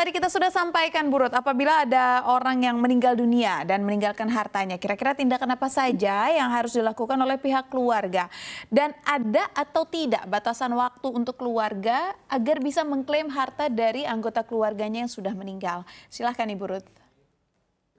tadi kita sudah sampaikan, Bu Ruth, apabila ada orang yang meninggal dunia dan meninggalkan hartanya, kira-kira tindakan apa saja yang harus dilakukan oleh pihak keluarga? Dan ada atau tidak batasan waktu untuk keluarga agar bisa mengklaim harta dari anggota keluarganya yang sudah meninggal? Silahkan Ibu Ruth.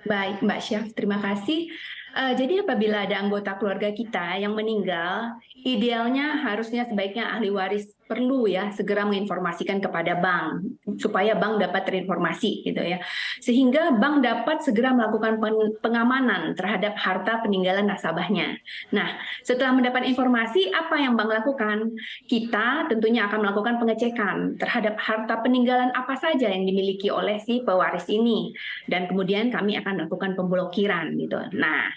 Baik, Mbak Syaf, terima kasih. Jadi apabila ada anggota keluarga kita yang meninggal, idealnya harusnya sebaiknya ahli waris perlu ya segera menginformasikan kepada bank supaya bank dapat terinformasi gitu ya. Sehingga bank dapat segera melakukan pengamanan terhadap harta peninggalan nasabahnya. Nah, setelah mendapat informasi apa yang bank lakukan? Kita tentunya akan melakukan pengecekan terhadap harta peninggalan apa saja yang dimiliki oleh si pewaris ini. Dan kemudian kami akan melakukan pemblokiran gitu. Nah,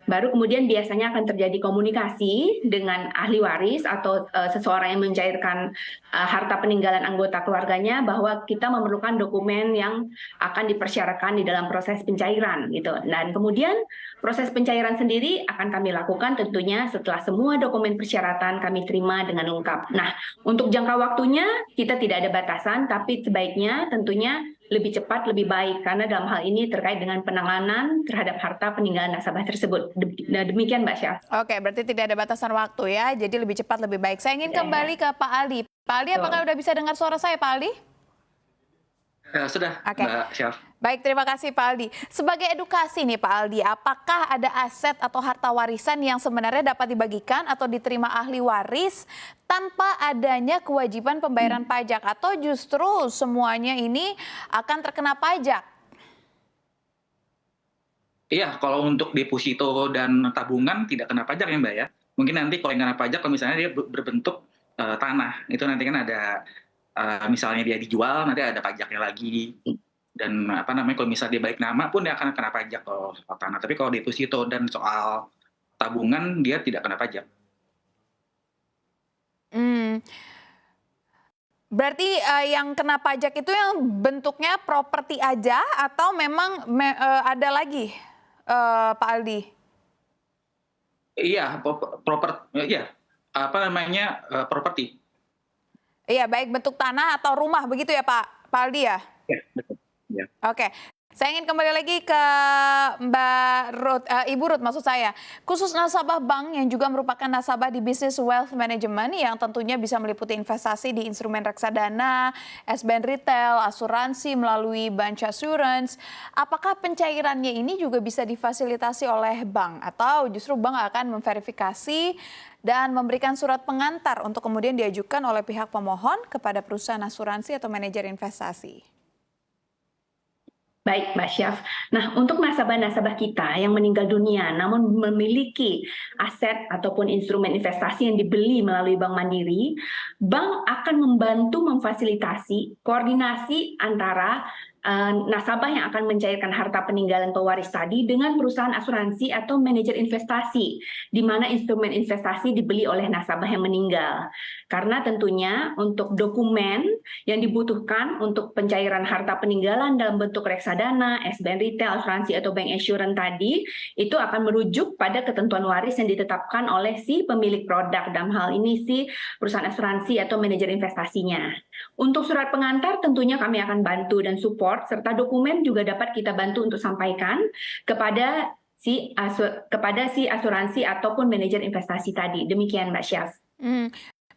baru kemudian biasanya akan terjadi komunikasi dengan ahli waris atau seseorang yang mencairkan harta peninggalan anggota keluarganya bahwa kita memerlukan dokumen yang akan dipersyaratkan di dalam proses pencairan gitu. Dan kemudian proses pencairan sendiri akan kami lakukan tentunya setelah semua dokumen persyaratan kami terima dengan lengkap. Nah, untuk jangka waktunya kita tidak ada batasan, tapi sebaiknya tentunya lebih cepat lebih baik karena dalam hal ini terkait dengan penanganan terhadap harta peninggalan nasabah tersebut. Demikian Mbak Syaf. Oke, berarti tidak ada batasan waktu ya, jadi lebih cepat lebih baik. Saya ingin kembali ke Pak Aldi. Pak Aldi, apakah sudah bisa dengar suara saya, Pak Aldi? Sudah, Oke. Mbak Syaf. Baik, terima kasih Pak Aldi. Sebagai edukasi nih Pak Aldi, apakah ada aset atau harta warisan yang sebenarnya dapat dibagikan atau diterima ahli waris tanpa adanya kewajiban pembayaran pajak atau justru semuanya ini akan terkena pajak? Iya, kalau untuk deposito dan tabungan tidak kena pajak ya Mbak ya. Mungkin nanti kalau yang kena pajak kalau misalnya dia berbentuk tanah, itu nanti kan ada misalnya dia dijual nanti ada pajaknya lagi. Dan apa namanya kalau misalnya dia balik nama pun dia akan kena pajak kalau soal tanah. Tapi kalau deposito dan soal tabungan dia tidak kena pajak. Berarti yang kena pajak itu yang bentuknya properti aja atau memang ada lagi, Pak Aldi? Iya, iya apa namanya properti. Iya, baik bentuk tanah atau rumah begitu ya Pak Aldi ya? Ya, betul. Ya. Oke, saya ingin kembali lagi ke Mbak Ruth, Ibu Ruth maksud saya. Khusus nasabah bank yang juga merupakan nasabah di bisnis wealth management yang tentunya bisa meliputi investasi di instrumen reksadana, SBN retail, asuransi melalui Bunch Assurance. Apakah pencairannya ini juga bisa difasilitasi oleh bank atau justru bank akan memverifikasi dan memberikan surat pengantar untuk kemudian diajukan oleh pihak pemohon kepada perusahaan asuransi atau manajer investasi? Baik, Mbak Syaf. Nah, untuk nasabah-nasabah kita yang meninggal dunia namun memiliki aset ataupun instrumen investasi yang dibeli melalui Bank Mandiri, bank akan membantu memfasilitasi koordinasi antara nasabah yang akan mencairkan harta peninggalan pewaris tadi dengan perusahaan asuransi atau manajer investasi, di mana instrumen investasi dibeli oleh nasabah yang meninggal. Karena tentunya untuk dokumen yang dibutuhkan untuk pencairan harta peninggalan dalam bentuk reksadana, SBN retail, asuransi atau bank assurance tadi itu akan merujuk pada ketentuan waris yang ditetapkan oleh si pemilik produk, dalam hal ini si perusahaan asuransi atau manajer investasinya. Untuk surat pengantar tentunya kami akan bantu dan support serta dokumen juga dapat kita bantu untuk sampaikan kepada si asuransi ataupun manajer investasi tadi. Demikian Mbak Syaf.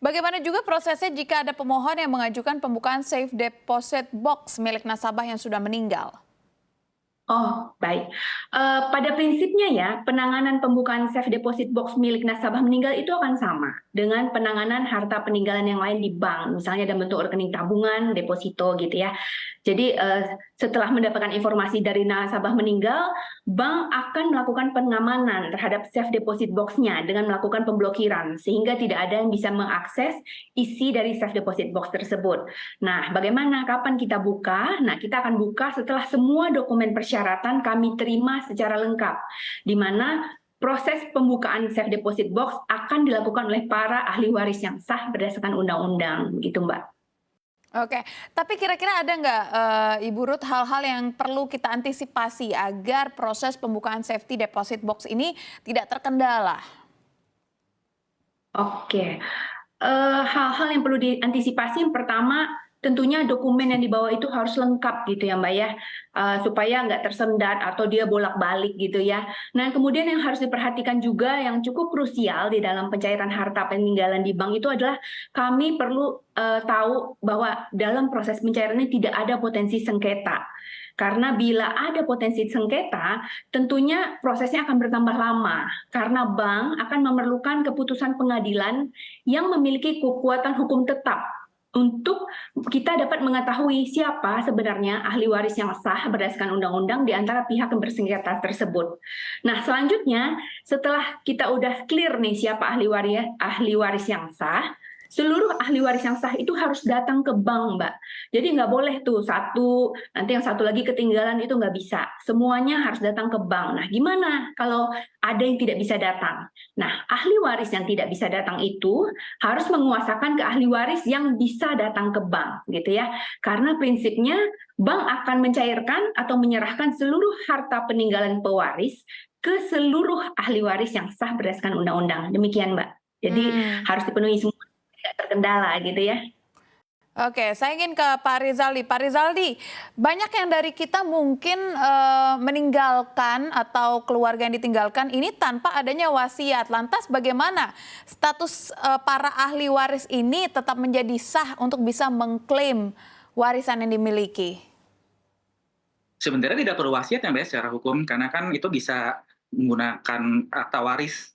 Bagaimana juga prosesnya jika ada pemohon yang mengajukan pembukaan safe deposit box milik nasabah yang sudah meninggal? Oh, baik. Pada prinsipnya ya, penanganan pembukaan safe deposit box milik nasabah meninggal itu akan sama dengan penanganan harta peninggalan yang lain di bank, misalnya dalam bentuk rekening tabungan, deposito gitu ya. Jadi setelah mendapatkan informasi dari nasabah meninggal, bank akan melakukan pengamanan terhadap safe deposit box-nya dengan melakukan pemblokiran sehingga tidak ada yang bisa mengakses isi dari safe deposit box tersebut. Nah, bagaimana kapan kita buka? Nah, kita akan buka setelah semua dokumen persyaratan kami terima secara lengkap, di mana proses pembukaan safe deposit box akan dilakukan oleh para ahli waris yang sah berdasarkan undang-undang, gitu Mbak. Oke, tapi kira-kira ada nggak Ibu Ruth hal-hal yang perlu kita antisipasi agar proses pembukaan safety deposit box ini tidak terkendala? Oke, hal-hal yang perlu diantisipasi yang pertama tentunya dokumen yang dibawa itu harus lengkap gitu ya Mbak ya, supaya nggak tersendat atau dia bolak-balik gitu ya. Nah kemudian yang harus diperhatikan juga yang cukup krusial di dalam pencairan harta peninggalan di bank itu adalah kami perlu tahu bahwa dalam proses pencairan ini tidak ada potensi sengketa. Karena bila ada potensi sengketa, tentunya prosesnya akan bertambah lama karena bank akan memerlukan keputusan pengadilan yang memiliki kekuatan hukum tetap untuk kita dapat mengetahui siapa sebenarnya ahli waris yang sah berdasarkan undang-undang di antara pihak yang bersengketa tersebut. Nah, selanjutnya setelah kita udah clear nih siapa ahli waris yang sah, seluruh ahli waris yang sah itu harus datang ke bank, Mbak. Jadi nggak boleh tuh satu, nanti yang satu lagi ketinggalan, itu nggak bisa. Semuanya harus datang ke bank. Nah, gimana kalau ada yang tidak bisa datang? Nah, ahli waris yang tidak bisa datang itu harus menguasakan ke ahli waris yang bisa datang ke bank, gitu ya. Karena prinsipnya bank akan mencairkan atau menyerahkan seluruh harta peninggalan pewaris ke seluruh ahli waris yang sah berdasarkan undang-undang. Demikian, Mbak. Jadi harus dipenuhi semua, tidak terkendala gitu ya. Oke, saya ingin ke Pak Rizaldi. Pak Rizaldi, banyak yang dari kita mungkin meninggalkan atau keluarga yang ditinggalkan ini tanpa adanya wasiat. Lantas bagaimana status para ahli waris ini tetap menjadi sah untuk bisa mengklaim warisan yang dimiliki? Sebenarnya tidak perlu wasiat ya Mbak ya, secara hukum, karena kan itu bisa menggunakan akta waris,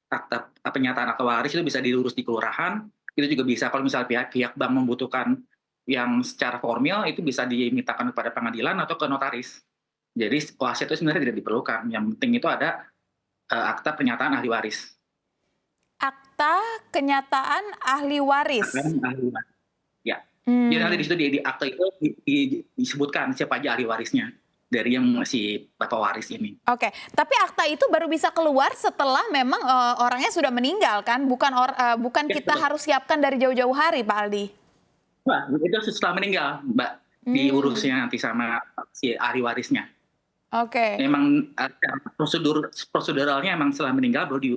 akta pernyataan akta waris itu bisa diurus di kelurahan. Itu juga bisa kalau misalnya pihak bank membutuhkan yang secara formil itu bisa dimintakan kepada pengadilan atau ke notaris. Jadi wasiat itu sebenarnya tidak diperlukan. Yang penting itu ada akta pernyataan ahli waris. Akta kenyataan ahli waris. Ahli waris. Ya. Jadi nanti di situ di akta itu disebutkan siapa aja ahli warisnya dari yang si bapak waris ini. Oke, tapi akta itu baru bisa keluar setelah memang orangnya sudah meninggal kan, bukan kita harus siapkan dari jauh-jauh hari, Pak Aldi. Wah, itu setelah meninggal, Mbak, diurusnya nanti sama si ahli warisnya. Oke. Memang proseduralnya emang setelah meninggal baru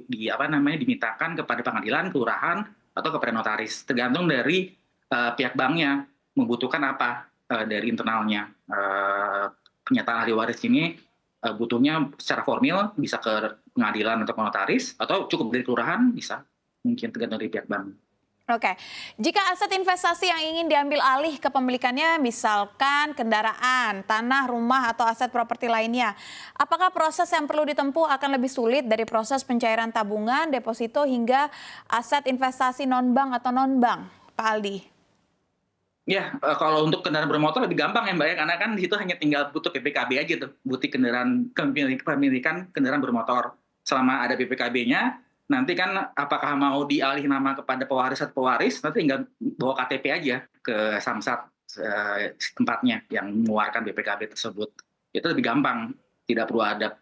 dimintakan kepada pengadilan, kelurahan, atau kepada notaris, tergantung dari pihak banknya membutuhkan apa dari internalnya. Pernyataan ahli waris ini butuhnya secara formil bisa ke pengadilan atau ke notaris, atau cukup dari kelurahan bisa, mungkin tergantung dari pihak bank. Oke, jika aset investasi yang ingin diambil alih kepemilikannya misalkan kendaraan, tanah, rumah, atau aset properti lainnya, apakah proses yang perlu ditempuh akan lebih sulit dari proses pencairan tabungan, deposito, hingga aset investasi non-bank atau non-bank, Pak Aldi? Ya, kalau untuk kendaraan bermotor lebih gampang ya Mbak ya, karena kan di situ hanya tinggal butuh PPKB aja tuh, bukti kepemilikan kendaraan bermotor. Selama ada PPKB-nya, nanti kan apakah mau dialih nama kepada pewaris atau pewaris, nanti tinggal bawa KTP aja ke Samsat tempatnya yang mengeluarkan BPKB tersebut. Itu lebih gampang, tidak perlu ada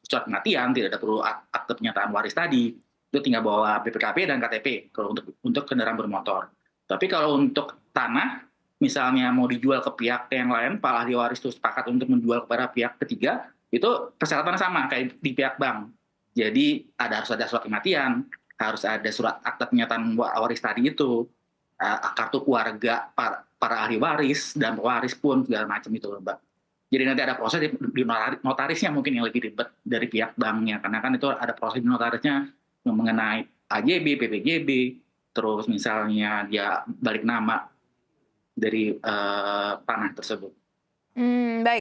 surat kematian, tidak perlu akte pernyataan waris tadi. Itu tinggal bawa BPKB dan KTP kalau untuk kendaraan bermotor. Tapi kalau untuk tanah, misalnya mau dijual ke pihak yang lain, Pak ahli waris itu sepakat untuk menjual kepada pihak ketiga, itu persyaratannya sama kayak di pihak bank. Jadi harus ada surat kematian, harus ada surat akta pernyataan waris tadi itu, kartu keluarga para ahli waris dan pewaris pun segala macam itu, Mbak. Jadi nanti ada proses di notarisnya mungkin yang lebih ribet dari pihak banknya, karena kan itu ada proses di notarisnya mengenai AJB, PPJB, terus misalnya dia balik nama dari tanah tersebut. Baik.